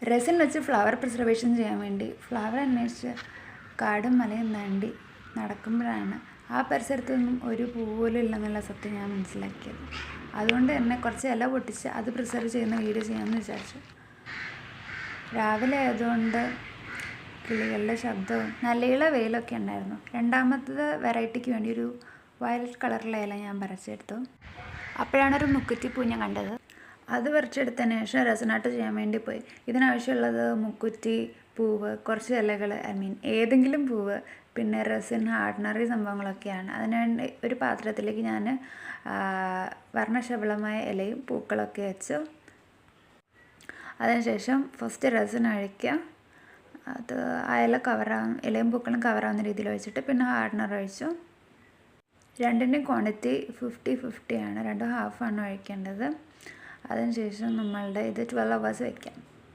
Resin വെച്ച് flower preservation ചെയ്യാൻ വേണ്ടി ഫ്ലവർ അന്വേഷിച്ച് കാടും മലയും താണ്ടി നടക്കുമ്പോഴാണ് ആ പരിസരത്തൊന്നും ഒരു പൂ പോലും ഇല്ലെന്നുള്ള സത്യം ഞാൻ മനസ്സിലാക്കിയത്. അതുകൊണ്ട് തന്നെ കുറച്ച് ഇല പൊട്ടിച്ച് അത് പ്രിസർവ് ചെയ്യുന്ന വീഡിയോ ചെയ്യാമെന്ന് വിചാരിച്ചു. രാവിലെ ആയതുകൊണ്ട് കിളികളുടെ ശബ്ദവും നല്ല വെയിലൊക്കെ ഉണ്ടായിരുന്നു. രണ്ടാമത്തത് വെറൈറ്റിക്ക് വേണ്ടി ഒരു വയലറ്റ് കളറിലെ ഇല ഞാൻ പറിച്ചെടുത്തു. അപ്പോഴാണ് ഒരു മുക്കുറ്റിപ്പൂ ഞാൻ കണ്ടത്. അത് പറിച്ചെടുത്തതിന് ശേഷം റെസിനാട്ട് ചെയ്യാൻ വേണ്ടി പോയി. ഇതിനാവശ്യമുള്ളത് മുക്കുറ്റി, പൂവ്, കുറച്ച് ഇലകൾ, ഏതെങ്കിലും പൂവ്, പിന്നെ റെസിൻ, ഹാർഡനറി സംഭവങ്ങളൊക്കെയാണ്. അതിനുവേണ്ടി ഒരു പാത്രത്തിലേക്ക് ഞാൻ വർണ്ണശബളമായ ഇലയും പൂക്കളൊക്കെ വെച്ചു. അതിനുശേഷം ഫസ്റ്റ് റെസിൻ ഒഴിക്കുക. അത് ആ ഇലയും പൂക്കളും കവറാവുന്ന രീതിയിൽ ഒഴിച്ചിട്ട് പിന്നെ ഹാർഡനർ ഒഴിച്ചു. രണ്ടിൻ്റെയും ക്വാണ്ടിറ്റി 50-50 ആണ്. രണ്ടും ഹാഫാണ് ഒഴിക്കേണ്ടത്. അതിനുശേഷം നമ്മളുടെ ഇത് 12 hours വയ്ക്കാം.